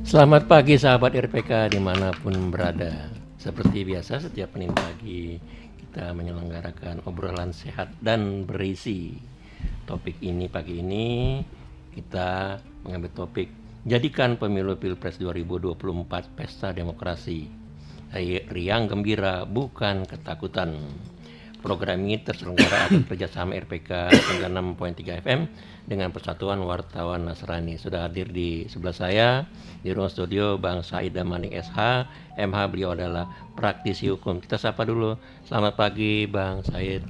Selamat pagi sahabat RPK dimanapun berada. Seperti biasa setiap Senin pagi kita menyelenggarakan obrolan sehat dan berisi. Topik ini pagi ini kita mengambil topik jadikan pemilu Pilpres 2024 pesta demokrasi. Riang gembira bukan ketakutan. Program ini terselenggara atas kerjasama RPK 96.3 FM dengan Persatuan Wartawan Nasrani. Sudah hadir di sebelah saya di ruang studio Bang Said Damanik SH, MH. Beliau adalah praktisi hukum. Kita sapa dulu. Selamat pagi Bang Said.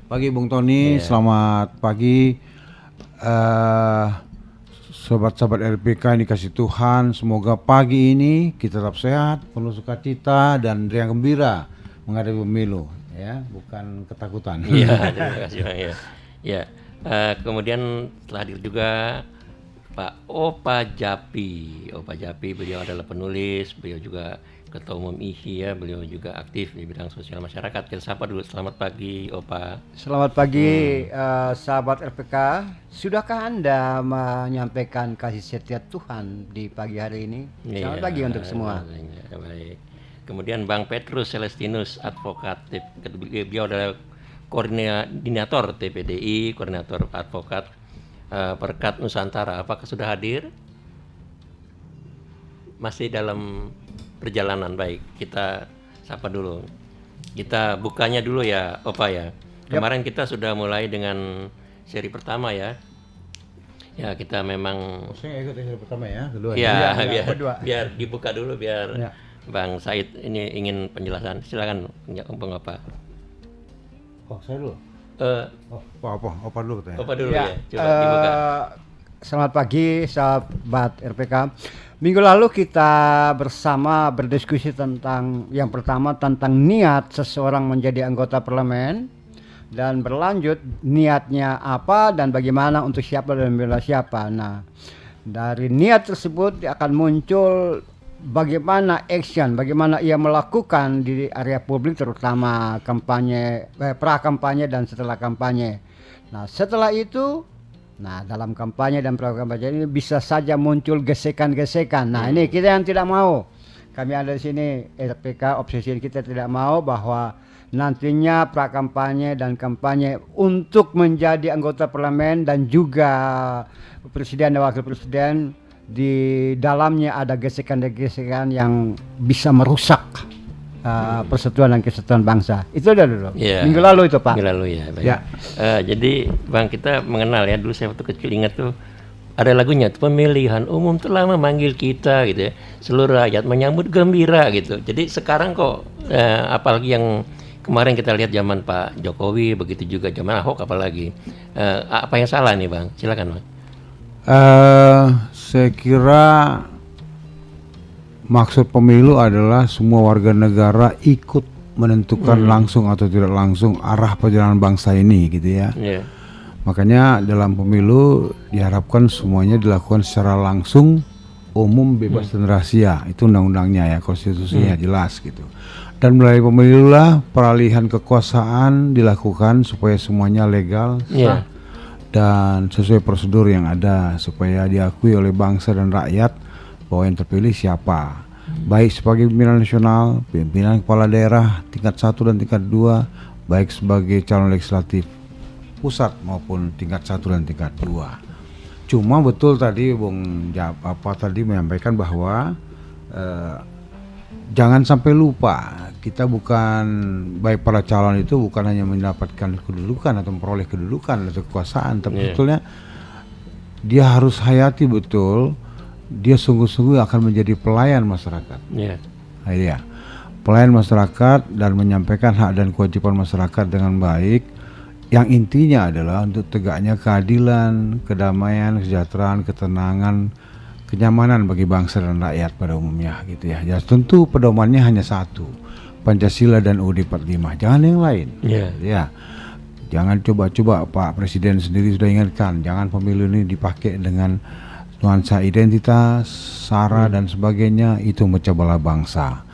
Pagi Bung Tony, Selamat pagi sobat-sobat RPK yang dikasih Tuhan. Semoga pagi ini kita tetap sehat, penuh sukacita dan riang gembira menghadapi pemilu. Ya, bukan ketakutan. Iya, terima kasih Bang. Ya. Kemudian telah hadir juga Pak Opa Japi. Opa Japi beliau adalah penulis, beliau juga Ketua Umum IHI ya, beliau juga aktif di bidang sosial masyarakat. Kita sapa dulu. Selamat pagi Opa. Selamat pagi sahabat RPK. Sudahkah Anda menyampaikan kasih setia Tuhan di pagi hari ini? Selamat pagi untuk semua. Baik. Kemudian Bang Petrus Celestinus, advokat. Beliau adalah koordinator TPDI, koordinator advokat Perkat Nusantara. Apakah sudah hadir? Masih dalam perjalanan. Baik, kita sapa dulu. Kita bukanya dulu ya, Opa ya. Kemarin kita sudah mulai dengan seri pertama ya. Ya, kita memang Saya ikut seri pertama ya, kedua. Ya, biar dibuka dulu biar Ya. Bang Said ini ingin penjelasan. Silakan Bang Opa. Oh, saya dulu. Opa dulu katanya. Opa dulu ya. Coba dibuka. Selamat pagi sahabat RPK. Minggu lalu kita bersama berdiskusi tentang yang pertama tentang niat seseorang menjadi anggota parlemen dan berlanjut niatnya apa dan bagaimana untuk siapa dan membela siapa. Nah, dari niat tersebut akan muncul bagaimana action, bagaimana ia melakukan di area publik terutama kampanye, pra-kampanye dan setelah kampanye. Nah, setelah itu, dalam kampanye dan pra-kampanye ini bisa saja muncul gesekan-gesekan. Nah, ini kita yang tidak mau. Kami ada di sini RPK, obsesi kita tidak mau bahwa nantinya pra-kampanye dan kampanye untuk menjadi anggota parlemen dan juga presiden dan wakil presiden di dalamnya ada gesekan-gesekan yang bisa merusak persatuan dan kesatuan bangsa. Itu udah dulu. Minggu lalu itu Pak. Minggu lalu ya. Baik. Jadi Bang, kita mengenal ya, dulu saya waktu kecil ingat tuh ada lagunya tuh, pemilihan umum telah memanggil kita gitu ya. Seluruh rakyat menyambut gembira gitu. Jadi sekarang kok apalagi yang kemarin kita lihat zaman Pak Jokowi, begitu juga zaman Ahok apalagi. Apa yang salah nih Bang? Silakan Bang. Saya kira maksud pemilu adalah semua warga negara ikut menentukan langsung atau tidak langsung arah perjalanan bangsa ini gitu ya. Makanya dalam pemilu diharapkan semuanya dilakukan secara langsung, umum, bebas dan rahasia. Itu undang-undangnya ya, konstitusinya jelas gitu. Dan melalui pemilu lah peralihan kekuasaan dilakukan supaya semuanya legal, sah, dan sesuai prosedur yang ada supaya diakui oleh bangsa dan rakyat bahwa yang terpilih siapa, baik sebagai pimpinan nasional, pimpinan kepala daerah tingkat 1 dan tingkat 2, baik sebagai calon legislatif pusat maupun tingkat 1 dan tingkat 2. Cuma betul tadi Bung tadi menyampaikan bahwa jangan sampai lupa, kita bukan, baik para calon itu bukan hanya mendapatkan kedudukan atau memperoleh kedudukan atau kekuasaan, tapi sebetulnya dia harus hayati betul, dia sungguh-sungguh akan menjadi pelayan masyarakat. Pelayan masyarakat dan menyampaikan hak dan kewajiban masyarakat dengan baik, yang intinya adalah untuk tegaknya keadilan, kedamaian, kesejahteraan, ketenangan, kenyamanan bagi bangsa dan rakyat pada umumnya gitu ya. Ya tentu pedomannya hanya satu, Pancasila dan UUD 45, jangan yang lain. Ya. Jangan coba-coba, Pak Presiden sendiri sudah ingatkan, jangan pemilu ini dipakai dengan nuansa identitas, sara dan sebagainya, itu memecah belah bangsa.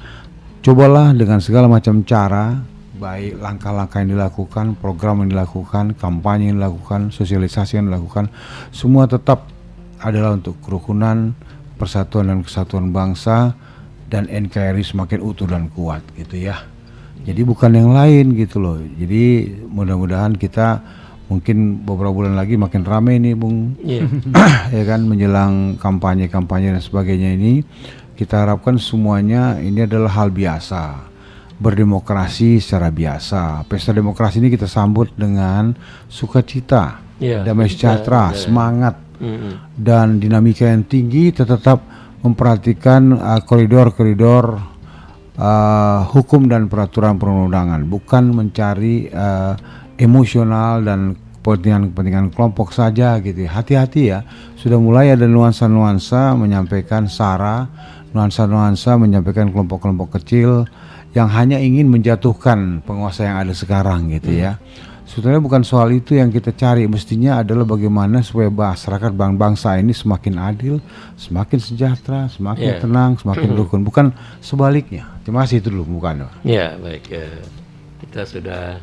Cobalah dengan segala macam cara, baik langkah-langkah yang dilakukan, program yang dilakukan, kampanye yang dilakukan, sosialisasi yang dilakukan, semua tetap adalah untuk kerukunan, persatuan dan kesatuan bangsa, dan NKRI semakin utuh dan kuat gitu ya. Jadi bukan yang lain gitu loh. Jadi mudah-mudahan kita mungkin beberapa bulan lagi makin ramai nih Bung, ya kan, menjelang kampanye-kampanye dan sebagainya ini. Kita harapkan semuanya ini adalah hal biasa, berdemokrasi secara biasa. Pesta demokrasi ini kita sambut dengan sukacita, damai sejahtera, semangat, dan dinamika yang tinggi. Tetap memperhatikan koridor-koridor hukum dan peraturan perundang-undangan, bukan mencari emosional dan kepentingan kelompok saja gitu. Hati-hati ya, sudah mulai ada nuansa-nuansa menyampaikan sara, nuansa-nuansa menyampaikan kelompok-kelompok kecil yang hanya ingin menjatuhkan penguasa yang ada sekarang gitu ya. Sebetulnya bukan soal itu yang kita cari, mestinya adalah bagaimana supaya masyarakat bangsa ini semakin adil, semakin sejahtera, semakin tenang, semakin rukun, bukan sebaliknya. Terima kasih, itu dulu bukan. Ya baik, kita sudah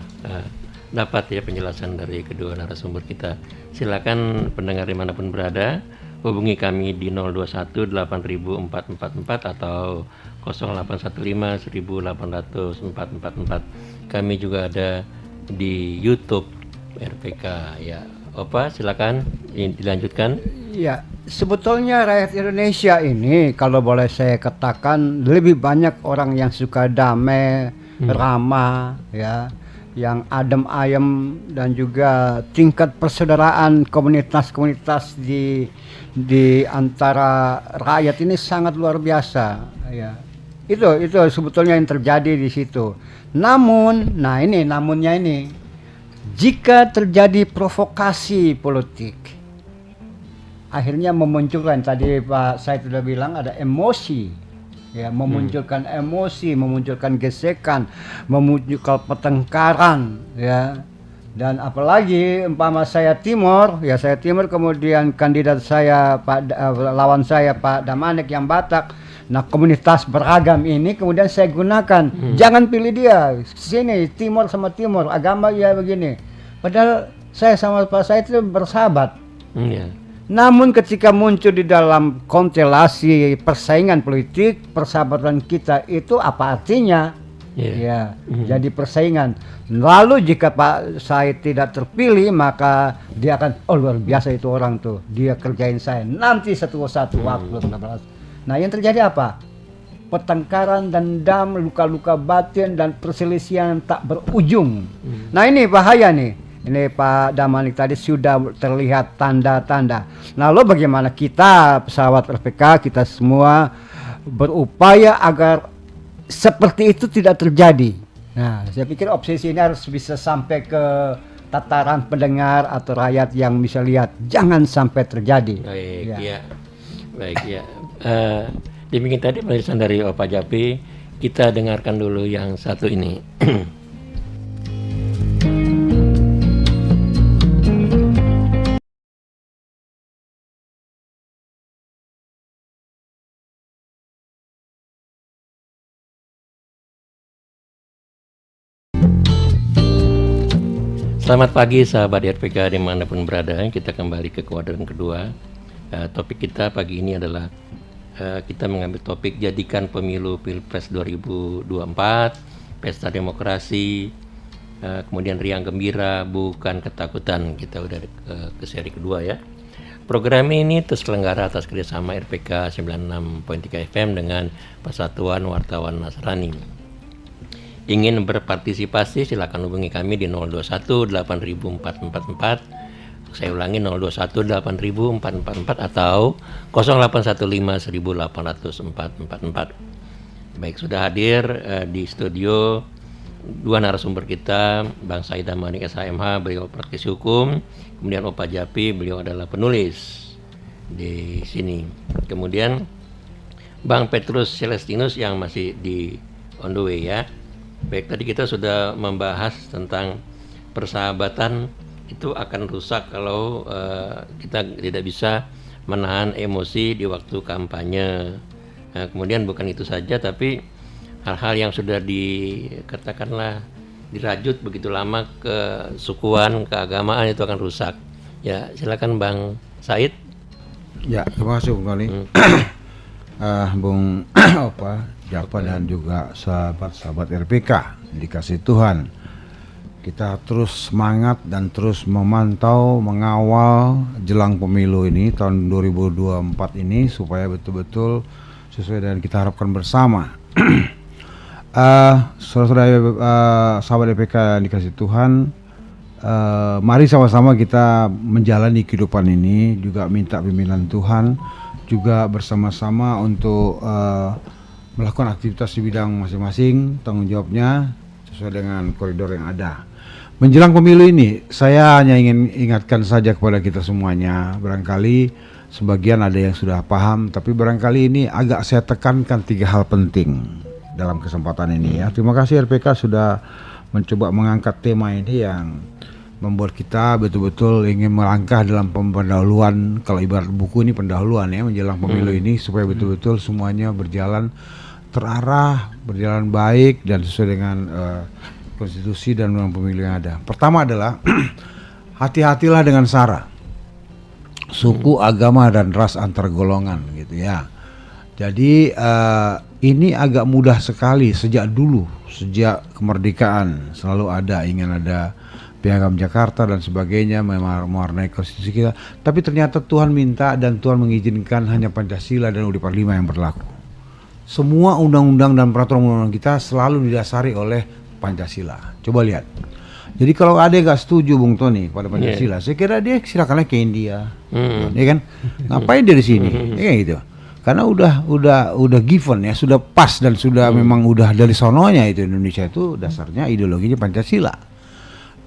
dapat ya penjelasan dari kedua narasumber kita. Silakan pendengar dimanapun berada, hubungi kami di 021 8444 atau 0815 1808444. Kami juga ada di YouTube RPK ya. Opa, silakan dilanjutkan. Ya, sebetulnya rakyat Indonesia ini kalau boleh saya katakan lebih banyak orang yang suka damai, ramah ya, yang adem ayem, dan juga tingkat persaudaraan komunitas-komunitas di antara rakyat ini sangat luar biasa ya. Itu sebetulnya yang terjadi di situ. Namun, namunnya ini, jika terjadi provokasi politik, akhirnya memunculkan, tadi Pak Said sudah bilang, ada emosi, ya, memunculkan emosi, memunculkan gesekan, memunculkan pertengkaran, ya. Dan apalagi umpama saya Timur, kemudian kandidat saya lawan saya Pak Damanik yang Batak. Nah, komunitas beragam ini kemudian saya gunakan. Jangan pilih dia. Sini Timur sama Timur, agama ya begini. Padahal saya sama Pak Said itu bersahabat. Namun ketika muncul di dalam konstelasi persaingan politik, persahabatan kita itu apa artinya? Ya, jadi persaingan. Lalu jika Pak Said tidak terpilih, maka dia akan, oh luar biasa itu orang tuh, dia kerjain saya. Nanti satu waktu. Nah, yang terjadi apa? Pertengkaran, dendam, luka-luka batin, dan perselisihan tak berujung. Nah, ini bahaya nih. Ini Pak Damanik tadi sudah terlihat tanda-tanda. Lalu bagaimana kita, pesawat RPK, kita semua berupaya agar seperti itu tidak terjadi. Nah, saya pikir obsesi ini harus bisa sampai ke tataran pendengar atau rakyat yang bisa lihat. Jangan sampai terjadi. Baik ya. Demikian tadi penjelasan dari Opa Japi. Kita dengarkan dulu yang satu ini. Selamat pagi sahabat RPK dimanapun berada. Kita kembali ke kuadran kedua. Topik kita pagi ini adalah kita mengambil topik jadikan pemilu Pilpres 2024 pesta demokrasi, kemudian riang gembira bukan ketakutan. Kita udah ke seri kedua ya. Program ini terselenggara atas kerjasama RPK 96.3 FM dengan Persatuan Wartawan Nasrani. Ingin berpartisipasi silakan hubungi kami di 021 8444. Saya ulangi 021 8444 atau 0815 1808444. Baik, sudah hadir di studio dua narasumber kita, Bang Said Damanik SHMH, beliau praktisi hukum, kemudian Opa Japi, beliau adalah penulis di sini. Kemudian Bang Petrus Celestinus yang masih di on the way ya. Baik, tadi kita sudah membahas tentang persahabatan itu akan rusak kalau kita tidak bisa menahan emosi di waktu kampanye. Nah, kemudian bukan itu saja, tapi hal-hal yang sudah dikatakanlah dirajut begitu lama kesukuan, keagamaan itu akan rusak. Ya, silakan Bang Said. Ya, terima kasih Bung Tony. Bung Japa dan juga sahabat-sahabat RPK dikasih Tuhan. Kita terus semangat dan terus memantau, mengawal jelang pemilu ini tahun 2024 ini supaya betul-betul sesuai dengan kita harapkan bersama. Saudara-saudara sahabat RPK yang dikasih Tuhan, mari sama-sama kita menjalani kehidupan ini, juga minta pimpinan Tuhan, juga bersama-sama untuk melakukan aktivitas di bidang masing-masing, tanggung jawabnya sesuai dengan koridor yang ada. Menjelang pemilu ini, saya hanya ingin ingatkan saja kepada kita semuanya, barangkali sebagian ada yang sudah paham, tapi barangkali ini agak saya tekankan 3 hal penting dalam kesempatan ini ya. Terima kasih RPK sudah mencoba mengangkat tema ini yang membuat kita betul-betul ingin melangkah dalam pendahuluan, kalau ibarat buku ini pendahuluan ya, menjelang pemilu ini supaya betul-betul semuanya berjalan terarah, berjalan baik dan sesuai dengan konstitusi dan undang pemilu yang ada. Pertama adalah hati-hatilah dengan sara, suku, agama dan ras antar golongan gitu ya. Jadi ini agak mudah sekali sejak dulu, sejak kemerdekaan selalu ingin ada Piagam Jakarta dan sebagainya mewarnai konstitusi kita. Tapi ternyata Tuhan minta dan Tuhan mengizinkan hanya Pancasila dan UUD 45 yang berlaku. Semua undang-undang dan peraturan undang-undang kita selalu didasari oleh Pancasila. Coba lihat. Jadi kalau ada yang gak setuju Bung Tony pada Pancasila, saya kira dia silakanlah ke India, ya kan? Ngapain dia di sini? Ya gitu. Karena udah given ya, sudah pas dan sudah memang udah dari sononya itu Indonesia itu dasarnya ideologinya Pancasila.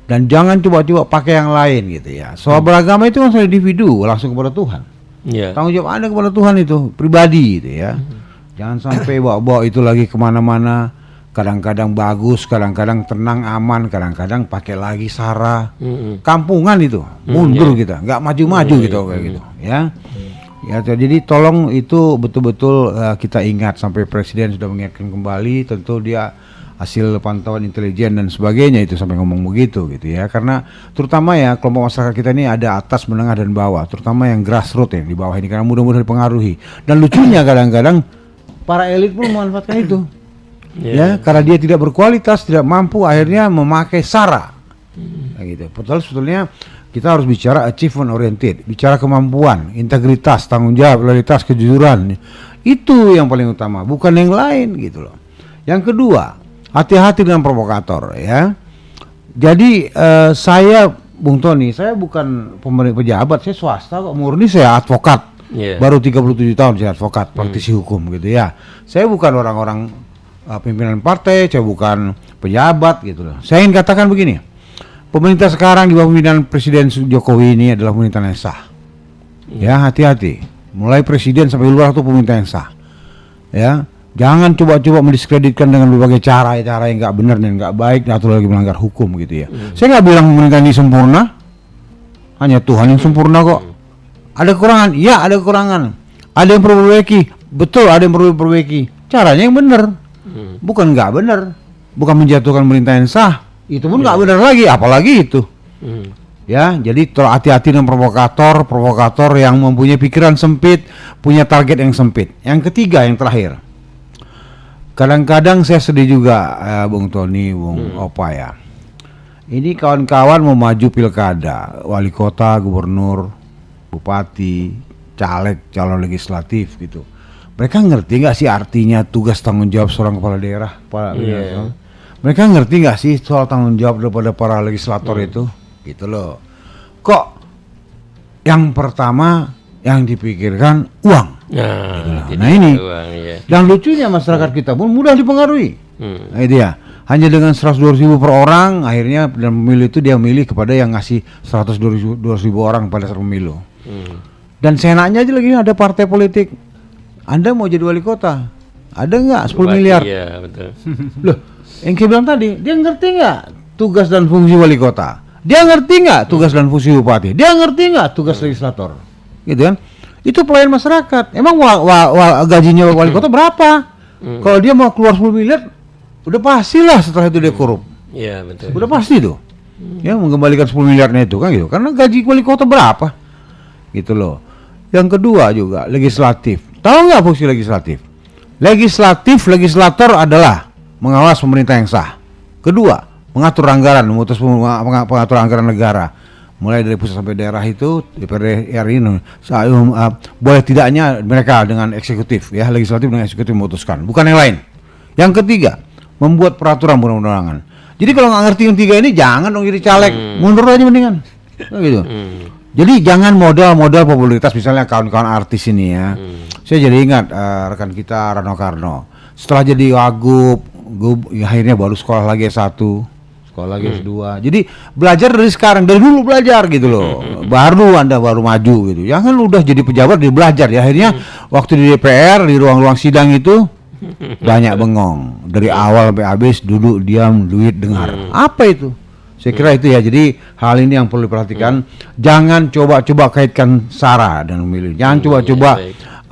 Dan jangan coba-coba pakai yang lain gitu ya. Soal beragama itu kan soal individu, langsung kepada Tuhan. Tanggung jawab Anda kepada Tuhan itu pribadi gitu ya. Jangan sampai bawa-bawa itu lagi kemana-mana. Kadang-kadang bagus, kadang-kadang tenang, aman, kadang-kadang pakai lagi sara. Kampungan itu, mundur kita, nggak maju-maju gitu kayak gitu, ya. Ya, jadi tolong itu betul-betul kita ingat, sampai Presiden sudah mengingatkan kembali, tentu dia hasil pantauan intelijen dan sebagainya itu sampai ngomong begitu gitu ya. Karena terutama ya kelompok masyarakat kita ini ada atas, menengah dan bawah, terutama yang grassroots yang di bawah ini karena mudah-mudahan dipengaruhi. Dan lucunya kadang-kadang para elit pun memanfaatkan itu. Ya, karena dia tidak berkualitas, tidak mampu, akhirnya memakai sara. Gitu. Padahal sebetulnya kita harus bicara achievement oriented, bicara kemampuan, integritas, tanggung jawab, loyalitas, kejujuran. Itu yang paling utama, bukan yang lain gitu loh. Yang kedua, hati-hati dengan provokator ya. Jadi saya Bung Tony, saya bukan pejabat, saya swasta kok, murni saya advokat. Baru 37 tahun saya advokat, praktisi hukum gitu ya. Saya bukan orang-orang pimpinan partai, saya bukan pejabat gitu loh. Saya ingin katakan begini, pemerintah sekarang di bawah pimpinan Presiden Jokowi ini adalah pemerintahan yang sah. Ya, hati-hati. Mulai presiden sampai luar itu pemerintahan yang sah. Ya, jangan coba-coba mendiskreditkan dengan berbagai cara yang nggak benar dan nggak baik atau lagi melanggar hukum gitu ya. Saya nggak bilang pemerintah ini sempurna, hanya Tuhan yang sempurna kok. Ada kekurangan, ya ada kekurangan. Ada yang perlu diperbaiki, betul ada yang perlu diperbaiki. Caranya yang benar. Bukan nggak benar, bukan menjatuhkan pemerintah yang sah, itu pun nggak benar lagi, apalagi itu. Ya, jadi hati-hati dengan provokator yang mempunyai pikiran sempit, punya target yang sempit. Yang ketiga, yang terakhir, kadang-kadang saya sedih juga, Bung Tony, Bung Opa ya. Ini kawan-kawan mau maju pilkada, wali kota, gubernur, bupati, caleg, calon legislatif gitu. Mereka ngerti nggak sih artinya tugas tanggung jawab seorang kepala daerah? Mereka ngerti nggak sih soal tanggung jawab daripada para legislator itu? Gitu loh. Kok yang pertama yang dipikirkan uang? Nah ini. Dan lucunya masyarakat kita pun mudah dipengaruhi. Nah itu ya. Hanya dengan 100-200 ribu per orang, akhirnya dalam pemilu itu dia milih kepada yang ngasih 100-200 ribu orang pada saat pemilu. Dan seenaknya aja lagi ada partai politik. Anda mau jadi wali kota, ada nggak 10 miliar? Iya betul. Loh, yang saya bilang tadi, dia ngerti nggak tugas dan fungsi wali kota? Dia ngerti nggak tugas dan fungsi bupati? Dia ngerti nggak tugas legislator? Gitu kan? Itu pelayan masyarakat. Emang gajinya wali kota berapa? Kalau dia mau keluar 10 miliar, udah pastilah setelah itu dia korup. Iya, betul. Udah pasti tuh. Ya, mengembalikan 10 miliarnya itu kan gitu. Karena gaji wali kota berapa? Gitu loh. Yang kedua juga legislatif. Tahu nggak fungsi legislatif? Legislator adalah mengawas pemerintah yang sah. Kedua, mengatur anggaran, memutus pengatur anggaran negara. Mulai dari pusat sampai daerah itu DPR RI boleh tidaknya mereka dengan eksekutif, ya, legislatif dengan eksekutif memutuskan, bukan yang lain. Yang ketiga, membuat peraturan perundang-undangan. Jadi kalau nggak ngerti yang tiga ini, jangan dong jadi caleg, mundur aja mendingan, gitu. Jadi jangan modal popularitas, misalnya kawan-kawan artis ini ya. Saya jadi ingat rekan kita Rano Karno, setelah jadi wagub, akhirnya baru sekolah lagi S1. Sekolah lagi S2. Jadi belajar dari sekarang, dari dulu belajar gitu loh. Baru Anda maju gitu. Jangan udah jadi pejabat dia belajar ya. Akhirnya waktu di DPR, di ruang-ruang sidang itu banyak bengong. Dari awal sampai habis duduk diam, duit dengar. Apa itu? Saya kira itu ya. Jadi hal ini yang perlu diperhatikan. Jangan coba-coba kaitkan SARA dan memilih. Jangan coba-coba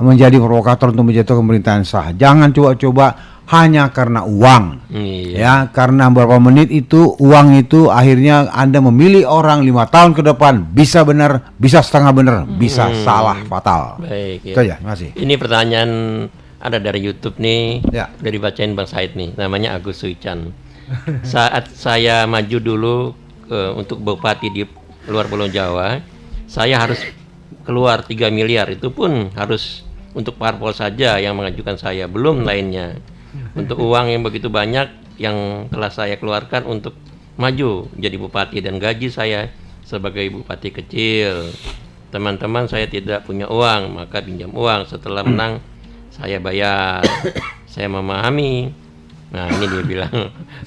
menjadi provokator untuk menjatuhkan pemerintahan sah. Jangan coba-coba hanya karena uang, ya, karena beberapa menit itu uang itu akhirnya Anda memilih orang 5 tahun ke depan, bisa benar, bisa setengah benar, bisa salah fatal. Baik, itu aja, terima kasih. Ini pertanyaan ada dari YouTube nih, ya. Dari bacain Bang Said nih, namanya Agus Suican. Saat saya maju dulu untuk bupati di luar Pulau Jawa, saya harus keluar 3 miliar, itu pun harus untuk parpol saja yang mengajukan saya, belum lainnya. Untuk uang yang begitu banyak yang telah saya keluarkan untuk maju jadi bupati, dan gaji saya sebagai bupati kecil. Teman-teman saya tidak punya uang, maka pinjam uang, setelah menang saya bayar. Saya memahami. Nah, ini dia bilang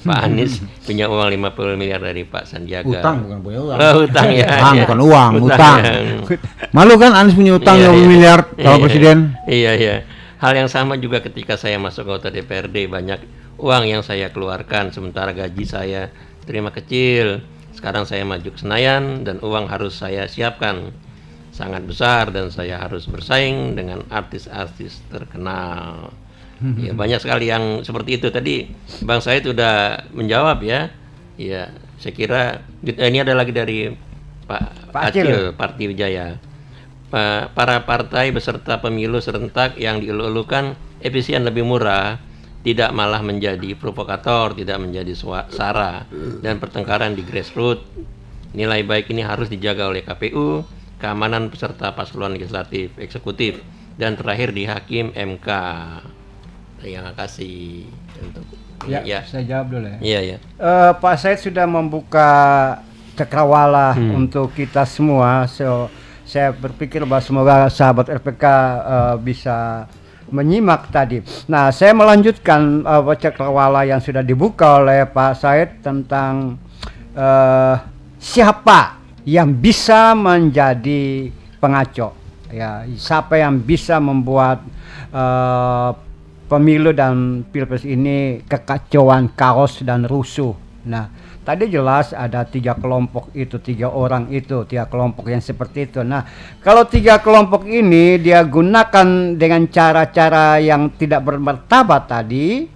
Pak Anies punya uang 50 miliar dari Pak Sandiaga. Utang, bukan punya uang. Utang ya. Bukan uang, utang. Malu kan Anies punya utang 50 miliar kalau presiden. Iya. Hal yang sama juga ketika saya masuk anggota DPRD, banyak uang yang saya keluarkan sementara gaji saya terima kecil. Sekarang saya maju ke Senayan dan uang harus saya siapkan sangat besar, dan saya harus bersaing dengan artis-artis terkenal. Ya, banyak sekali yang seperti itu. Tadi Bang Said sudah menjawab ya. Ya, saya kira ini ada lagi dari Pak Acil Parti Wijaya. Para partai beserta pemilu serentak yang dielu-elukan efisien lebih murah, tidak malah menjadi provokator, tidak menjadi SARA dan pertengkaran di grassroots. Nilai baik ini harus dijaga oleh KPU, keamanan peserta paslon legislatif, eksekutif, dan terakhir di hakim MK. Terima kasih untuk ya. Saya jawab dulu ya. Iya. Pak Said sudah membuka cakrawala untuk kita semua. Saya berpikir bahwa semoga sahabat RPK bisa menyimak tadi. Nah, saya melanjutkan cakrawala yang sudah dibuka oleh Pak Said tentang siapa yang bisa menjadi pengacau, ya, siapa yang bisa membuat pemilu dan pilpres ini kekacauan, kaos dan rusuh. Nah, tadi jelas ada 3 kelompok itu, 3 orang itu, 3 kelompok yang seperti itu. Nah, kalau 3 kelompok ini dia gunakan dengan cara-cara yang tidak bermartabat tadi,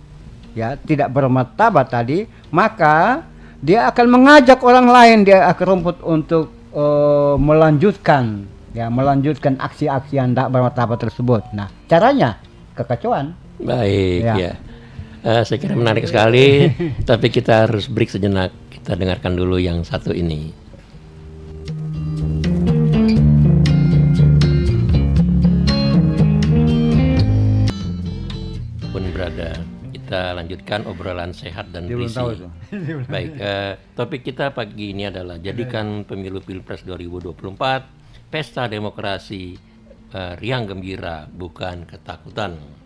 ya, tidak bermartabat tadi, maka dia akan mengajak orang lain dia ke rumput untuk melanjutkan aksi-aksi yang tidak bermartabat tersebut. Nah, caranya kekacauan. Baik, ya. Saya kira menarik sekali, tapi kita harus break sejenak. Kita dengarkan dulu yang satu ini. Pun berada, kita lanjutkan obrolan sehat dan berisi. Baik, topik kita pagi ini adalah jadikan pemilu Pilpres 2024 pesta demokrasi riang gembira, bukan ketakutan.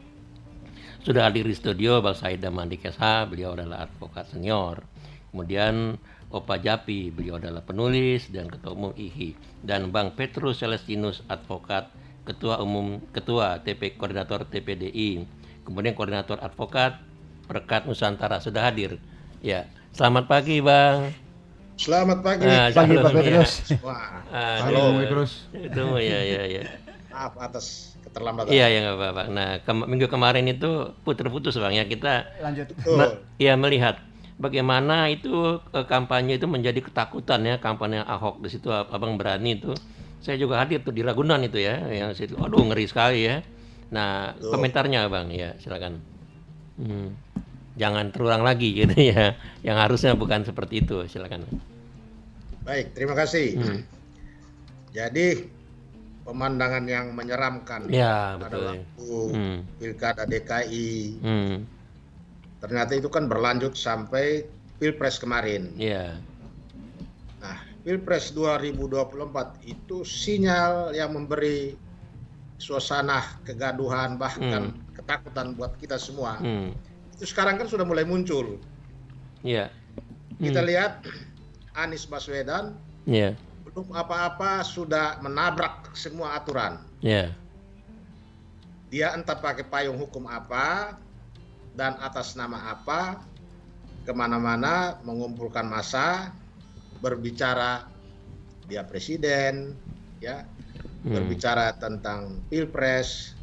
Sudah hadir di studio Bang Said Damandik SH, beliau adalah advokat senior. Kemudian Opa Japi, beliau adalah penulis dan ketua umum IHI. Dan Bang Petrus Celestinus, advokat, ketua koordinator TPDI. Kemudian koordinator advokat Perekat Nusantara sudah hadir. Ya, selamat pagi Bang. Selamat pagi. Pagi Pak Petrus. Wah, Halo Petrus. Itu ya. maaf atas keterlambatan. Iya ya nggak apa-apa. Nah minggu kemarin itu putus Bang ya, kita Lanjut. melihat bagaimana itu kampanye itu menjadi ketakutan ya, kampanye Ahok di situ. Abang berani itu, saya juga hadir tuh di Ragunan itu ya, yang situ, aduh ngeri sekali ya. Nah komentarnya Bang ya, silakan. Jangan terulang lagi gitu ya, yang harusnya bukan seperti itu, silakan. Baik, terima kasih. Jadi pemandangan yang menyeramkan Ya pada betul. waktu Pilkada DKI ternyata itu kan berlanjut sampai Pilpres kemarin. Iya. Nah, Pilpres 2024 itu sinyal yang memberi suasana kegaduhan bahkan ketakutan buat kita semua. Itu sekarang kan sudah mulai muncul. Iya. Kita lihat Anies Baswedan Iya. belum apa-apa sudah menabrak semua aturan. Iya. Dia entah pakai payung hukum apa dan atas nama apa, kemana-mana mengumpulkan massa, berbicara dia presiden, ya, berbicara tentang pilpres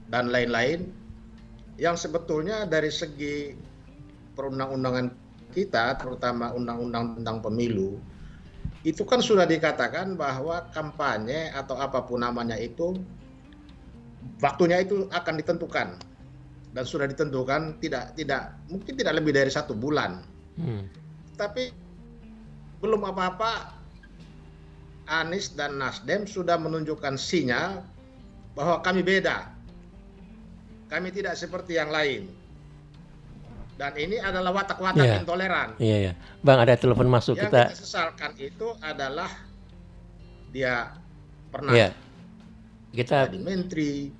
dan lain-lain, yang sebetulnya dari segi perundang-undangan kita, terutama undang-undang tentang pemilu, itu kan sudah dikatakan bahwa kampanye atau apapun namanya itu waktunya itu akan ditentukan dan sudah ditentukan mungkin tidak lebih dari 1 bulan. Tapi belum apa-apa Anies dan Nasdem sudah menunjukkan sinyal bahwa kami beda, kami tidak seperti yang lain. Dan ini adalah watak-watak intoleran. Iya. Bang, ada telepon masuk. Yang kita sesalkan itu adalah dia pernah jadi menteri,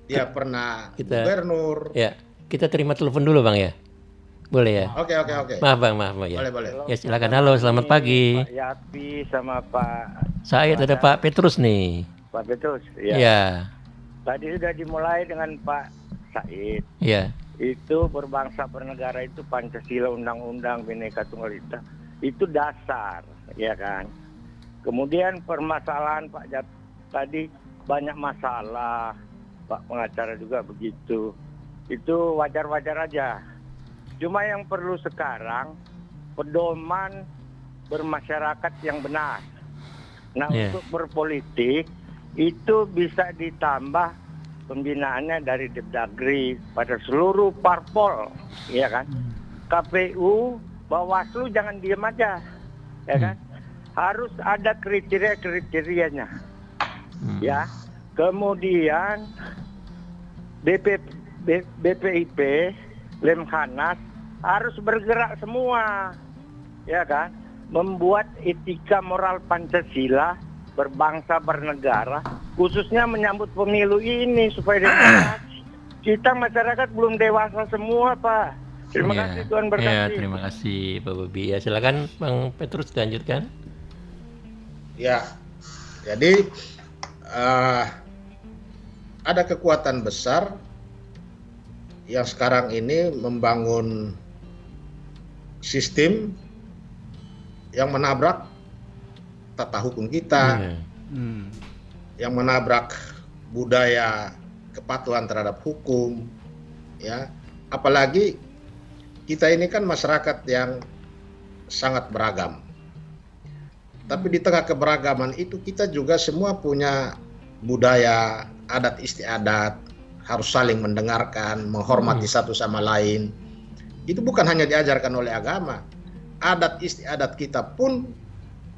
dia pernah gubernur. Ya, kita terima telepon dulu Bang ya. Boleh ya? Oke. Maaf Bang ya. Boleh. Ya silakan. Halo, selamat pagi. Pak Yapi sama Pak Saya ada Pak Petrus nih. Pak Petrus. Ya. Tadi sudah dimulai dengan Pak Said. Iya. Itu berbangsa bernegara itu Pancasila, Undang-Undang Bhinneka Tunggal Ika itu dasar, ya kan. Kemudian permasalahan Pak Jat tadi banyak masalah, Pak pengacara juga begitu. Itu wajar-wajar aja. Cuma yang perlu sekarang pedoman bermasyarakat yang benar. Nah, untuk berpolitik itu bisa ditambah pembinaannya dari Depdagri pada seluruh parpol, ya kan. KPU, Bawaslu jangan diam aja, ya kan. Harus ada kriteria-kriterianya, ya. Kemudian BPIP, Lemhanas harus bergerak semua, ya kan. Membuat etika moral Pancasila berbangsa bernegara, khususnya menyambut pemilu ini supaya demokrasi. Kita masyarakat belum dewasa semua, Pak. Terima kasih Tuhan berkati. Ya, terima kasih Pak Bobi. Ya, silakan Bang Petrus dilanjutkan. Ya, jadi ada kekuatan besar yang sekarang ini membangun sistem yang menabrak tata hukum kita, yang menabrak budaya kepatuhan terhadap hukum, ya. Apalagi kita ini kan masyarakat yang sangat beragam. Tapi di tengah keberagaman itu kita juga semua punya budaya, adat istiadat, harus saling mendengarkan, menghormati satu sama lain. Itu bukan hanya diajarkan oleh agama, adat istiadat kita pun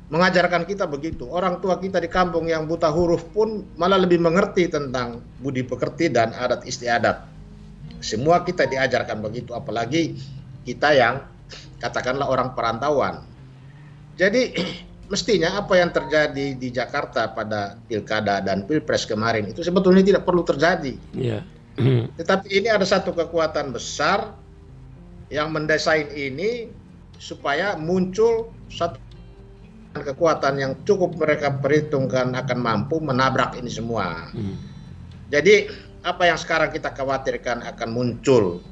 mengajarkan kita begitu. Orang tua kita di kampung yang buta huruf pun malah lebih mengerti tentang budi pekerti dan adat istiadat. Semua kita diajarkan begitu, apalagi kita yang katakanlah orang perantauan. Jadi mestinya apa yang terjadi di Jakarta pada pilkada dan pilpres kemarin itu sebetulnya tidak perlu terjadi. Tetapi ini ada satu kekuatan besar yang mendesain ini supaya muncul satu kekuatan yang cukup mereka perhitungkan akan mampu menabrak ini semua. Jadi apa yang sekarang kita khawatirkan akan muncul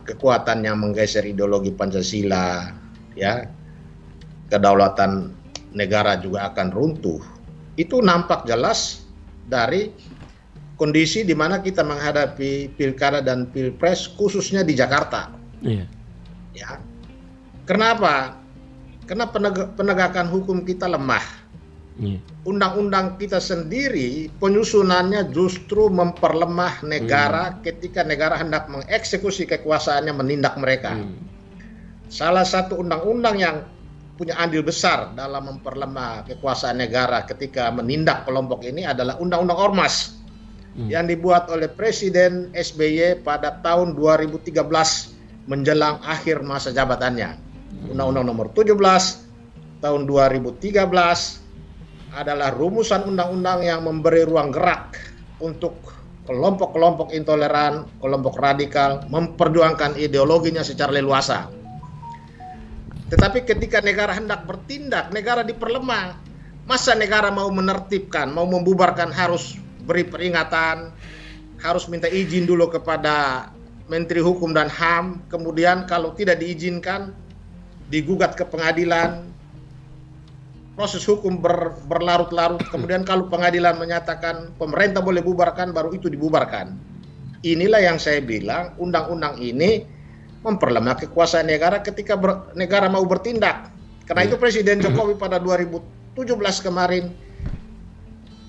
kekuatan yang menggeser ideologi Pancasila, ya, kedaulatan negara juga akan runtuh. Itu nampak jelas dari kondisi di mana kita menghadapi pilkada dan pilpres khususnya di Jakarta. Iya. Ya. Kenapa? Karena penegakan hukum kita lemah. Iya. Undang-undang kita sendiri penyusunannya justru memperlemah negara ketika negara hendak mengeksekusi kekuasaannya, menindak mereka. Salah satu undang-undang yang punya andil besar dalam memperlemah kekuasaan negara ketika menindak kelompok ini adalah Undang-Undang Ormas yang dibuat oleh Presiden SBY pada tahun 2013 menjelang akhir masa jabatannya. Undang-Undang Nomor 17 tahun 2013 adalah rumusan undang-undang yang memberi ruang gerak untuk kelompok-kelompok intoleran, kelompok radikal memperjuangkan ideologinya secara leluasa. Tetapi ketika negara hendak bertindak, negara diperlemah. Masa negara mau menertibkan, mau membubarkan harus beri peringatan, harus minta izin dulu kepada Menteri Hukum dan HAM, kemudian kalau tidak diizinkan digugat ke pengadilan, proses hukum berlarut-larut, kemudian kalau pengadilan menyatakan pemerintah boleh bubarkan, baru itu dibubarkan. Inilah yang saya bilang, undang-undang ini memperlemah kekuasaan negara ketika negara mau bertindak. Karena itu Presiden Jokowi pada 2017 kemarin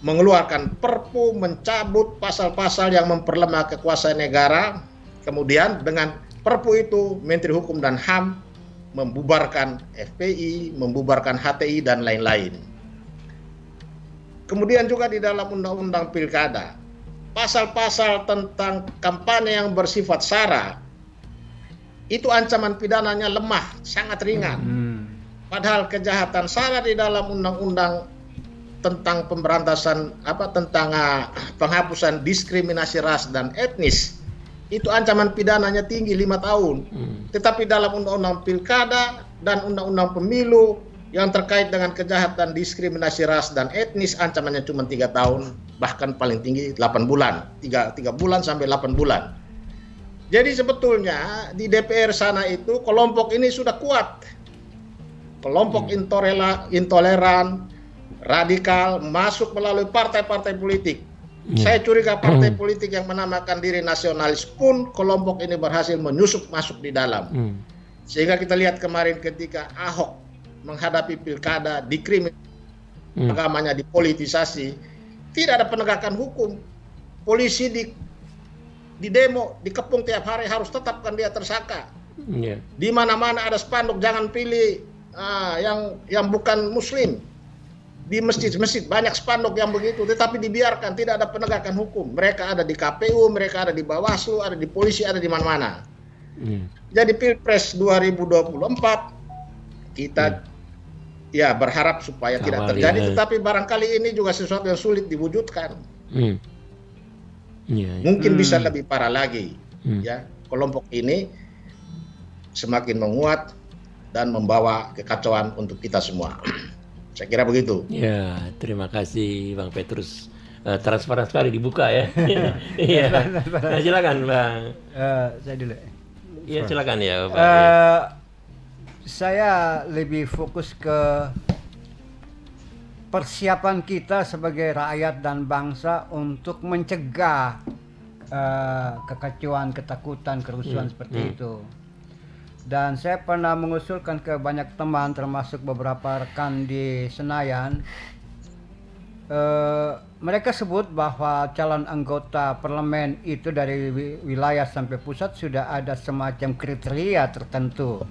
mengeluarkan Perpu mencabut pasal-pasal yang memperlemah kekuasaan negara. Kemudian dengan Perpu itu Menteri Hukum dan HAM membubarkan FPI, membubarkan HTI dan lain-lain. Kemudian juga di dalam Undang-Undang Pilkada, pasal-pasal tentang kampanye yang bersifat SARA itu ancaman pidananya lemah, sangat ringan. Padahal kejahatan SARA di dalam Undang-Undang tentang pemberantasan tentang penghapusan diskriminasi ras dan etnis itu ancaman pidananya tinggi 5 tahun. Tetapi dalam Undang-Undang Pilkada dan Undang-Undang Pemilu yang terkait dengan kejahatan diskriminasi ras dan etnis ancamannya cuma 3 tahun, bahkan paling tinggi 8 bulan, 3 bulan sampai 8 bulan. Jadi sebetulnya di DPR sana itu kelompok ini sudah kuat. Kelompok intoleran, radikal masuk melalui partai-partai politik. Saya curiga partai politik yang menamakan diri nasionalis pun kelompok ini berhasil menyusup masuk di dalam. Sehingga kita lihat kemarin ketika Ahok menghadapi pilkada, dikriminalisasi, agamanya dipolitisasi, tidak ada penegakan hukum. Polisi di demo, dikepung tiap hari, harus tetapkan dia tersangka. Di mana-mana ada spanduk jangan pilih yang bukan muslim. Di masjid-masjid banyak spanduk yang begitu, tetapi dibiarkan, tidak ada penegakan hukum. Mereka ada di KPU, mereka ada di Bawaslu, ada di polisi, ada di mana-mana. Jadi Pilpres 2024 kita ya berharap supaya tidak terjadi, tetapi barangkali ini juga sesuatu yang sulit diwujudkan. Mungkin bisa lebih parah lagi. Ya, kelompok ini semakin menguat dan membawa kekacauan untuk kita semua. Saya kira begitu. Ya, terima kasih Bang Petrus. Transparan sekali dibuka ya. Iya. Nah, silakan Bang. Saya dulu. Iya, silakan ya Pak. Saya lebih fokus ke persiapan kita sebagai rakyat dan bangsa untuk mencegah kekacauan, ketakutan, kerusuhan seperti itu. Dan saya pernah mengusulkan ke banyak teman, termasuk beberapa rekan di Senayan. Mereka sebut bahwa calon anggota parlemen itu dari wilayah sampai pusat sudah ada semacam kriteria tertentu.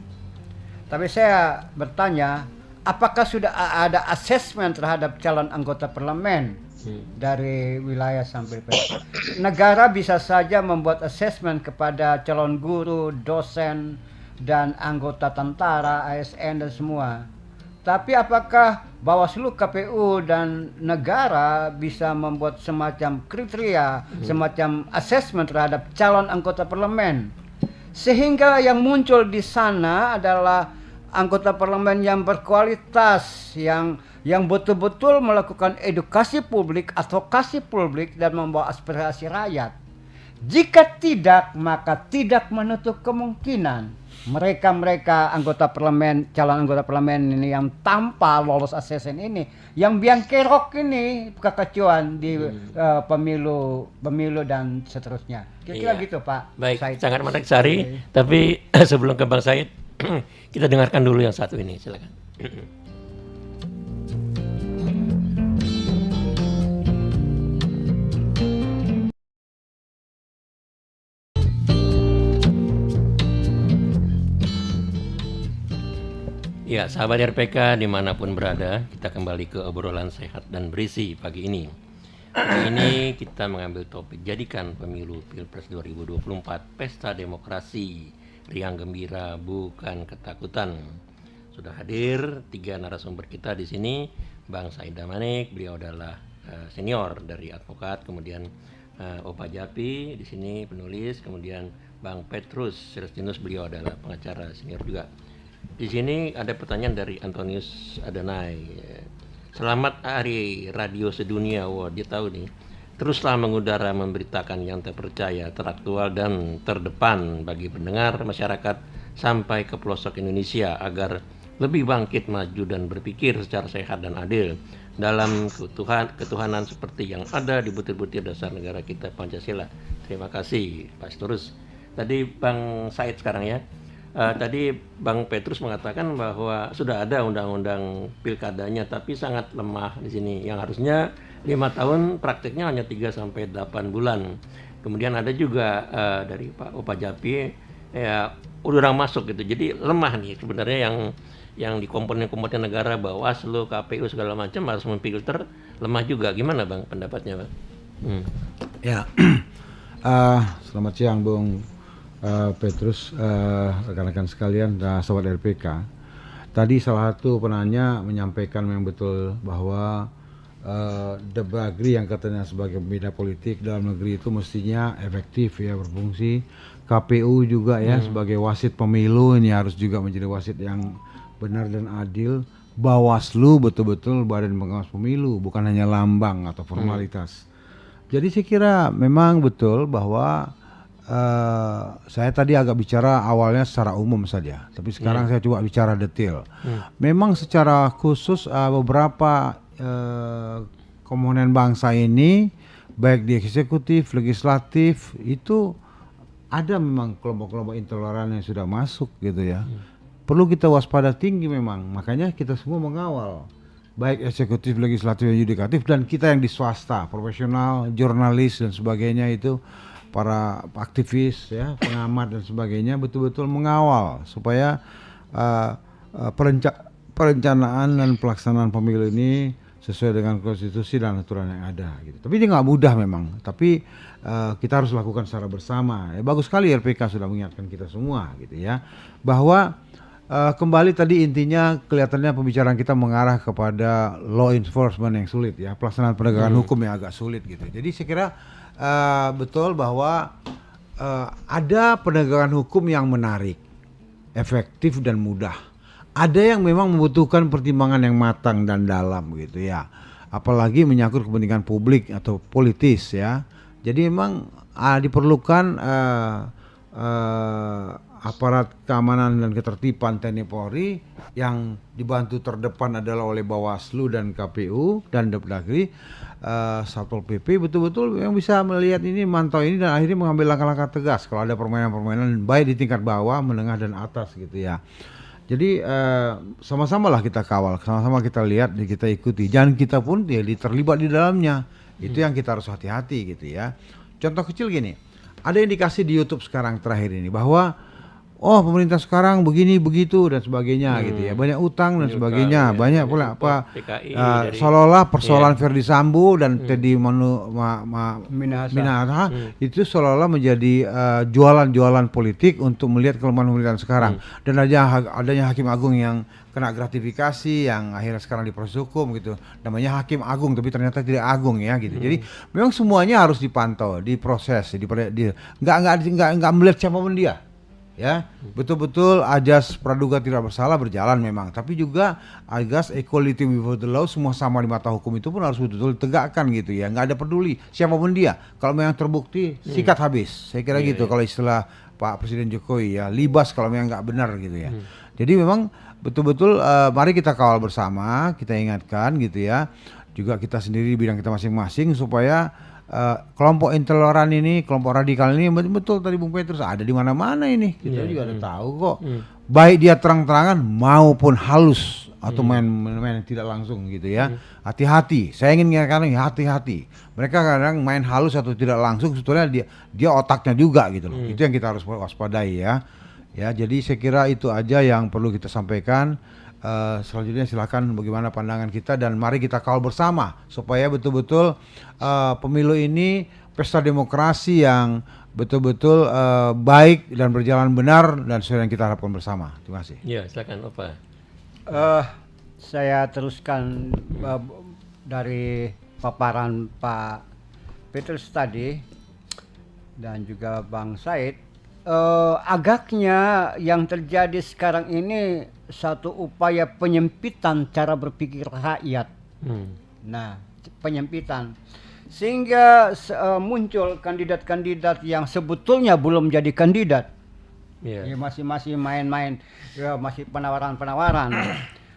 Tapi saya bertanya, apakah sudah ada asesmen terhadap calon anggota parlemen dari wilayah sampai pusat? Negara bisa saja membuat asesmen kepada calon guru, dosen, dan anggota tentara, ASN dan semua. Tapi apakah Bawaslu, KPU dan negara bisa membuat semacam kriteria, semacam asesmen terhadap calon anggota parlemen? Sehingga yang muncul di sana adalah anggota parlemen yang berkualitas, yang betul-betul melakukan edukasi publik, advokasi publik dan membawa aspirasi rakyat. Jika tidak, maka tidak menutup kemungkinan mereka anggota parlemen, calon anggota parlemen ini yang tanpa lolos asesmen ini, yang biang kerok ini kekacauan di pemilu dan seterusnya. Kira-kira gitu Pak. Baik, Said. sangat menarik Sari. Tapi sebelum ke Bang Said, kita dengarkan dulu yang satu ini, silakan. Ya, sahabat RPK dimanapun berada, kita kembali ke obrolan sehat dan berisi pagi ini. Pagi ini kita mengambil topik jadikan pemilu Pilpres 2024 pesta demokrasi, riang gembira bukan ketakutan. Sudah hadir 3 narasumber kita di sini, Bang Said Damanik, beliau adalah senior dari advokat, kemudian Opa Japi di sini penulis, kemudian Bang Petrus Celestinus, beliau adalah pengacara senior juga. Di sini ada pertanyaan dari Antonius Adanai. Selamat Hari Radio Sedunia. Wah, dia tahu nih. Teruslah mengudara memberitakan yang terpercaya, teraktual dan terdepan bagi pendengar masyarakat sampai ke pelosok Indonesia agar lebih bangkit, maju dan berpikir secara sehat dan adil dalam ketuhanan seperti yang ada di butir-butir dasar negara kita Pancasila. Terima kasih Pak Storus. Tadi Bang Said sekarang ya. Tadi Bang Petrus mengatakan bahwa sudah ada undang-undang pilkadanya tapi sangat lemah di sini. Yang harusnya 5 tahun prakteknya hanya 3 sampai 8 bulan. Kemudian ada juga dari Pak Opa Japi ya udah masuk gitu. Jadi lemah nih sebenarnya yang di komponen-komponen negara, Bawaslu, KPU segala macam harus memfilter, lemah juga. Gimana Bang pendapatnya, Bang? Ya. Selamat siang Bung Petrus, rekan-rekan sekalian dan sobat RPK. Tadi salah satu penanya menyampaikan memang betul bahwa Depdagri yang katanya sebagai pembina politik dalam negeri itu mestinya efektif ya, berfungsi. KPU juga ya sebagai wasit pemilu ini harus juga menjadi wasit yang benar dan adil. Bawaslu betul-betul badan pengawas pemilu, bukan hanya lambang atau formalitas. Jadi saya kira memang betul bahwa saya tadi agak bicara awalnya secara umum saja, tapi sekarang saya coba bicara detail. Memang secara khusus beberapa komponen bangsa ini, baik di eksekutif, legislatif, itu ada memang kelompok-kelompok intoleran yang sudah masuk gitu ya. Perlu kita waspada tinggi memang, makanya kita semua mengawal, baik eksekutif, legislatif, yudikatif, dan kita yang di swasta, profesional, jurnalis dan sebagainya itu, para aktivis ya, pengamat dan sebagainya betul-betul mengawal supaya perencanaan dan pelaksanaan pemilu ini sesuai dengan konstitusi dan aturan yang ada gitu. Tapi ini nggak mudah memang, tapi kita harus lakukan secara bersama. Ya, bagus sekali RPK sudah mengingatkan kita semua gitu ya, bahwa kembali tadi intinya kelihatannya pembicaraan kita mengarah kepada law enforcement yang sulit ya, pelaksanaan penegakan hukum yang agak sulit gitu. Jadi saya kira betul bahwa ada penegakan hukum yang menarik, efektif dan mudah. Ada yang memang membutuhkan pertimbangan yang matang dan dalam gitu ya. Apalagi menyangkut kepentingan publik atau politis ya. Jadi memang diperlukan aparat keamanan dan ketertiban TNI Polri yang dibantu terdepan adalah oleh Bawaslu dan KPU dan Depdagri. Satpol PP betul-betul yang bisa melihat ini, mantau ini dan akhirnya mengambil langkah-langkah tegas kalau ada permainan-permainan baik di tingkat bawah, menengah dan atas gitu ya. Jadi sama-sama lah kita kawal, sama-sama kita lihat, kita ikuti. Jangan kita pun ya terlibat di dalamnya. Itu yang kita harus hati-hati gitu ya. Contoh kecil gini, ada indikasi di YouTube sekarang terakhir ini bahwa pemerintah sekarang begini begitu dan sebagainya gitu ya, banyak utang dan sebagainya, banyak pula seolah-olah persoalan Ferdi Sambo dan Teddy Minahasa itu seolah-olah menjadi jualan-jualan politik untuk melihat kelemahan pemerintahan sekarang. Dan adanya hakim agung yang kena gratifikasi yang akhirnya sekarang diproses hukum gitu, namanya hakim agung tapi ternyata tidak agung ya gitu. Jadi memang semuanya harus dipantau, diproses, nggak melihat siapapun dia. Ya, betul-betul ajas praduga tidak bersalah berjalan memang, tapi juga ajas equality before the law, semua sama di mata hukum itu pun harus betul-betul ditegakkan gitu ya, nggak ada peduli siapapun dia. Kalau memang terbukti sikat habis, saya kira gitu. Kalau istilah Pak Presiden Jokowi ya, libas kalau memang nggak benar gitu ya. Jadi memang betul-betul mari kita kawal bersama, kita ingatkan gitu ya. Juga kita sendiri di bidang kita masing-masing supaya kelompok intoleran ini, kelompok radikal ini betul tadi Bung Petrus ada di mana-mana ini. Kita juga udah tahu kok. Baik dia terang-terangan maupun halus atau main tidak langsung gitu ya. Hati-hati. Saya ingin mengatakan hati-hati. Mereka kadang main halus atau tidak langsung sebetulnya dia otaknya juga gitu loh. Itu yang kita harus waspadai ya. Ya, jadi saya kira itu aja yang perlu kita sampaikan. Selanjutnya silakan bagaimana pandangan kita dan mari kita kawal bersama supaya betul-betul pemilu ini pesta demokrasi yang betul-betul baik dan berjalan benar dan sesuai yang kita harapkan bersama. Terima kasih. Ya, silakan Opa. Saya teruskan dari paparan Pak Petrus tadi dan juga Bang Said. Agaknya yang terjadi sekarang ini satu upaya penyempitan cara berpikir rakyat. Nah, penyempitan sehingga muncul kandidat-kandidat yang sebetulnya belum jadi kandidat. Ya, masih main-main, ya, masih penawaran-penawaran.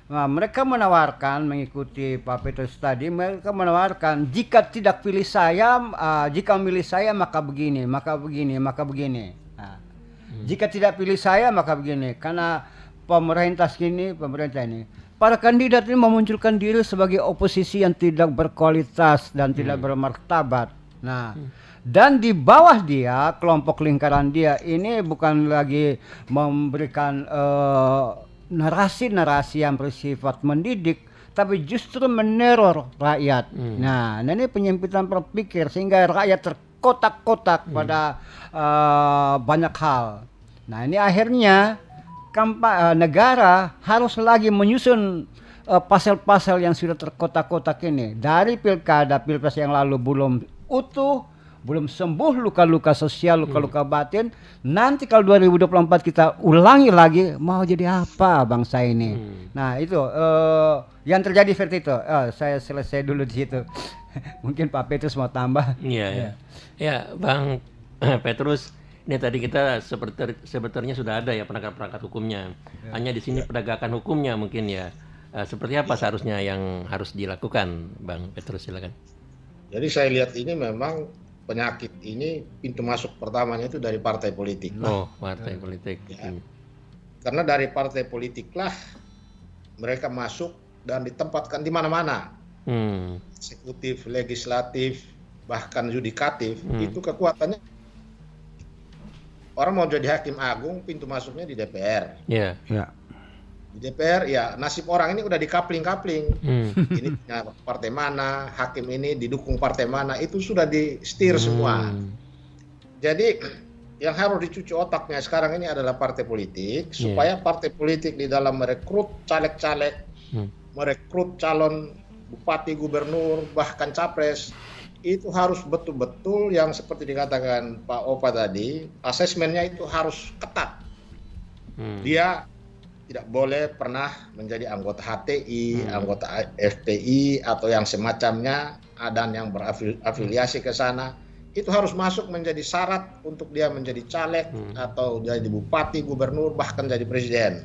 Nah, mereka menawarkan mengikuti Pak Petrus tadi, mereka menawarkan jika tidak pilih saya, jika memilih saya maka begini, maka begini, maka begini. Nah, jika tidak pilih saya maka begini, karena pemerintah ini. Para kandidat ini memunculkan diri sebagai oposisi yang tidak berkualitas dan tidak bermartabat. Nah, dan di bawah dia, kelompok lingkaran dia ini bukan lagi memberikan narasi-narasi yang bersifat mendidik, tapi justru meneror rakyat. Nah, ini penyempitan berpikir sehingga rakyat terkotak-kotak pada banyak hal. Nah, ini akhirnya negara harus lagi menyusun pasal-pasal yang sudah terkotak-kotak ini. Dari pilpres yang lalu belum utuh, belum sembuh luka-luka sosial, luka-luka batin. Nanti kalau 2024 kita ulangi lagi, mau jadi apa bangsa ini? Nah, itu yang terjadi seperti itu. Saya selesai dulu di situ. Mungkin Pak Petrus mau tambah. Iya. Ya, Bang Petrus, ini tadi kita sebetulnya sudah ada ya perangkat-perangkat hukumnya. Hanya di sini penegakan hukumnya mungkin ya. Seperti apa seharusnya yang harus dilakukan, Bang Petrus, silakan. Jadi saya lihat ini memang penyakit ini pintu masuk pertamanya itu dari partai politik. Partai politik. Ya. Karena dari partai politiklah mereka masuk dan ditempatkan di mana-mana. Eksekutif, legislatif, bahkan yudikatif, itu kekuatannya. Orang mau jadi hakim agung, pintu masuknya di DPR. Iya. Di DPR, ya nasib orang ini udah dikapling-kapling. Ini partai mana, hakim ini didukung partai mana, itu sudah di-steer semua. Jadi yang harus dicuci otaknya sekarang ini adalah partai politik, supaya partai politik di dalam merekrut caleg-caleg, merekrut calon bupati, gubernur, bahkan capres, itu harus betul-betul yang seperti dikatakan Pak Opa tadi, asesmennya itu harus ketat. Dia tidak boleh pernah menjadi anggota HTI, anggota FPI atau yang semacamnya, dan yang berafiliasi ke sana. Itu harus masuk menjadi syarat untuk dia menjadi caleg atau jadi bupati, gubernur, bahkan jadi presiden.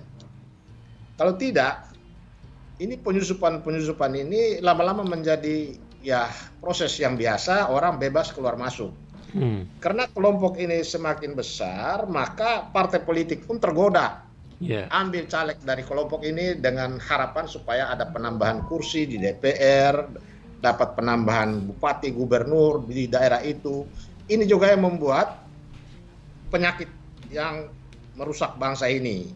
Kalau tidak, ini penyusupan ini lama-lama menjadi ya proses yang biasa, orang bebas keluar masuk. Karena kelompok ini semakin besar, maka partai politik pun tergoda. Ambil caleg dari kelompok ini dengan harapan supaya ada penambahan kursi di DPR, dapat penambahan bupati, gubernur di daerah itu. Ini juga yang membuat penyakit yang merusak bangsa ini.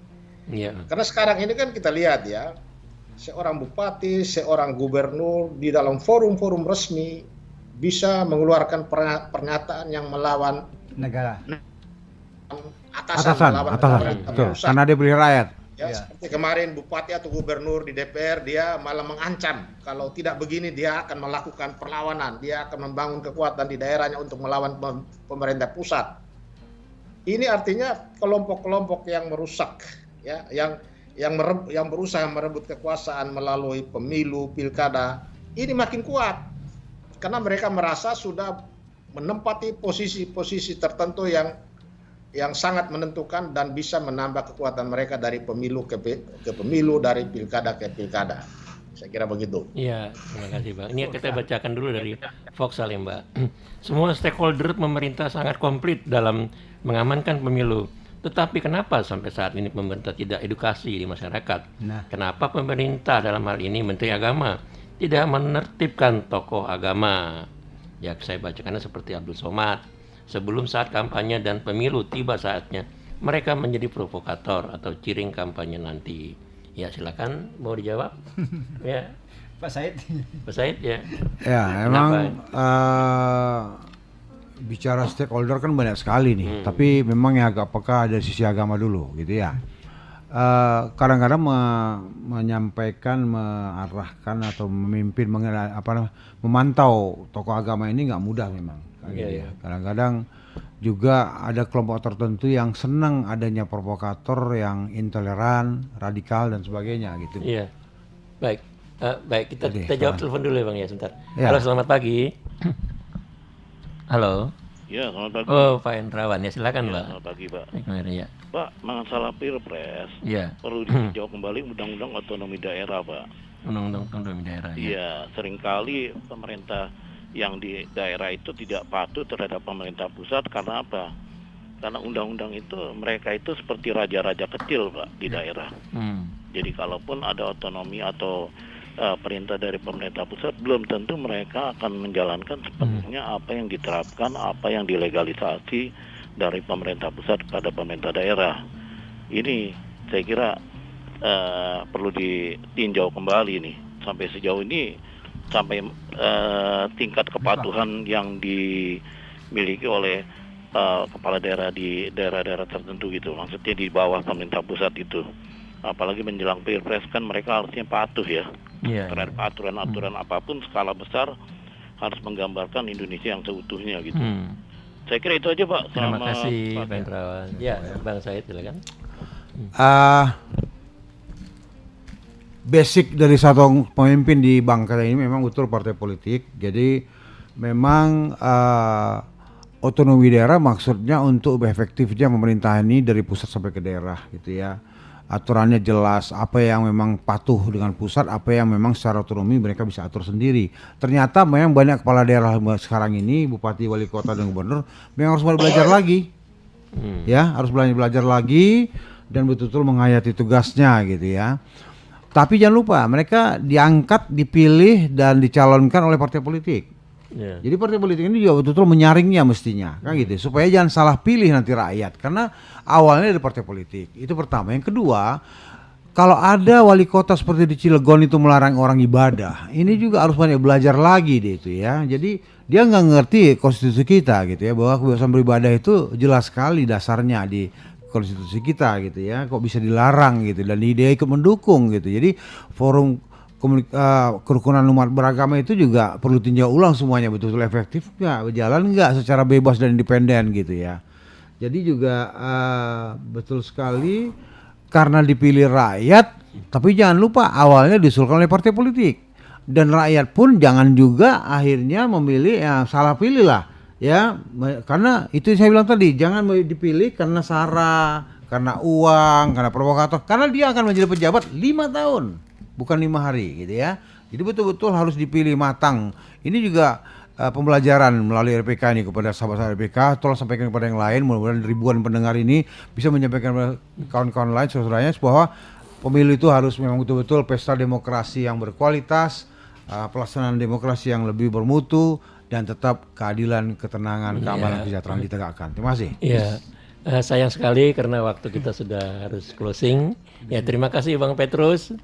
Karena sekarang ini kan kita lihat ya, seorang bupati, seorang gubernur di dalam forum-forum resmi bisa mengeluarkan pernyataan yang melawan negara, atasan, karena dia beli rakyat. Seperti kemarin bupati atau gubernur di DPR, dia malah mengancam kalau tidak begini dia akan melakukan perlawanan, dia akan membangun kekuatan di daerahnya untuk melawan pemerintah pusat. Ini artinya kelompok-kelompok yang merusak, ya, yang berusaha merebut kekuasaan melalui pemilu, pilkada, ini makin kuat. Karena mereka merasa sudah menempati posisi-posisi tertentu yang yang sangat menentukan dan bisa menambah kekuatan mereka dari pemilu ke pemilu, dari pilkada ke pilkada. Saya kira begitu. Iya, terima kasih Bang. Ini kita bacakan dulu dari Foxal ya Mbak. Semua stakeholder pemerintah sangat komplit dalam mengamankan pemilu. Tetapi kenapa sampai saat ini pemerintah tidak edukasi di masyarakat? Kenapa pemerintah dalam hal ini Menteri Agama tidak menertibkan tokoh agama? Ya saya bacakannya seperti Abdul Somad. Sebelum saat kampanye dan pemilu tiba saatnya, mereka menjadi provokator atau ciring kampanye nanti. Ya silakan, mau dijawab? Ya, Pak Said. Pak Said ya. Ya, emang bicara stakeholder kan banyak sekali nih. Tapi memang ya agak peka dari sisi agama dulu, gitu ya. Kadang-kadang menyampaikan, mengarahkan atau memimpin, memantau tokoh agama ini nggak mudah memang. Gitu ya. Kadang-kadang juga ada kelompok tertentu yang senang adanya provokator yang intoleran, radikal dan sebagainya gitu. Iya. Baik. Baik, kita jawab telepon dulu ya Bang ya sebentar. Ya. Halo, selamat pagi. Halo. Ya, selamat pagi. Oh, Pak Hendrawan ya, silakan Ya, Pak. selamat pagi, Pak. Ya. Pak, masalah Pilpres Iya. perlu ditinjau kembali Undang-Undang Otonomi Daerah, Pak. Undang-undang otonomi daerah. Ya. Iya, seringkali pemerintah yang di daerah itu tidak patuh terhadap pemerintah pusat karena apa? Karena undang-undang itu mereka itu seperti raja-raja kecil, Pak, di daerah. Jadi kalaupun ada otonomi atau perintah dari pemerintah pusat, belum tentu mereka akan menjalankan sepenuhnya apa yang diterapkan, apa yang dilegalisasi dari pemerintah pusat pada pemerintah daerah. Ini saya kira perlu ditinjau kembali nih. Sampai sejauh ini, sampai tingkat kepatuhan yang dimiliki oleh kepala daerah di daerah-daerah tertentu gitu, maksudnya di bawah pemerintah pusat itu. Apalagi menjelang Pilpres kan mereka harusnya patuh ya terhadap aturan-aturan apapun skala besar, harus menggambarkan Indonesia yang seutuhnya gitu. Saya kira itu aja Pak. Terima kasih Pak Hendrawan. Ya, Bang Said silakan. Basic dari satu pemimpin di bangsa ini memang betul partai politik. Jadi memang otonomi daerah maksudnya untuk efektifnya pemerintahan ini dari pusat sampai ke daerah gitu ya. Aturannya jelas, apa yang memang patuh dengan pusat, apa yang memang secara otonomi mereka bisa atur sendiri. Ternyata memang banyak kepala daerah sekarang ini, bupati, wali kota dan gubernur memang harus belajar lagi. Ya, harus belajar lagi dan betul-betul menghayati tugasnya gitu ya. Tapi jangan lupa mereka diangkat, dipilih dan dicalonkan oleh partai politik. Jadi partai politik ini juga betul-betul menyaringnya mestinya, kan gitu, supaya jangan salah pilih nanti rakyat, karena awalnya dari partai politik. Itu pertama. Yang kedua, kalau ada wali kota seperti di Cilegon itu melarang orang ibadah, ini juga harus banyak belajar lagi deh itu ya. Jadi dia nggak ngerti konstitusi kita gitu ya, bahwa kebebasan beribadah itu jelas sekali dasarnya di konstitusi kita gitu ya. Kok bisa dilarang gitu, dan dia ikut mendukung gitu. Jadi forum kerukunan umat beragama itu juga perlu tinjau ulang semuanya, betul-betul efektif nggak, berjalan nggak secara bebas dan independen gitu ya. Jadi juga betul sekali karena dipilih rakyat, tapi jangan lupa awalnya diusulkan oleh partai politik, dan rakyat pun jangan juga akhirnya memilih yang salah pilih lah ya, karena itu saya bilang tadi, jangan dipilih karena sara, karena uang, karena provokator, karena dia akan menjadi pejabat 5 tahun. Bukan 5 hari gitu ya. Jadi betul-betul harus dipilih matang. Ini juga pembelajaran melalui RPK ini kepada sahabat-sahabat RPK. Tolong sampaikan kepada yang lain. Mudah-mudahan ribuan pendengar ini bisa menyampaikan kepada kawan-kawan lain, saudaranya, bahwa pemilu itu harus memang betul-betul pesta demokrasi yang berkualitas, pelaksanaan demokrasi yang lebih bermutu, dan tetap keadilan, ketenangan, keamanan, kesejahteraan ditegakkan. Terima kasih. Iya. Sayang sekali karena waktu kita sudah harus closing. Ya, terima kasih Bang Petrus.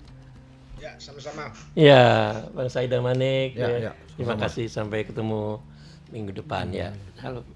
Ya, sama-sama. Ya, Bang Saida Manik. Ya, terima kasih, sampai ketemu minggu depan ya. Halo.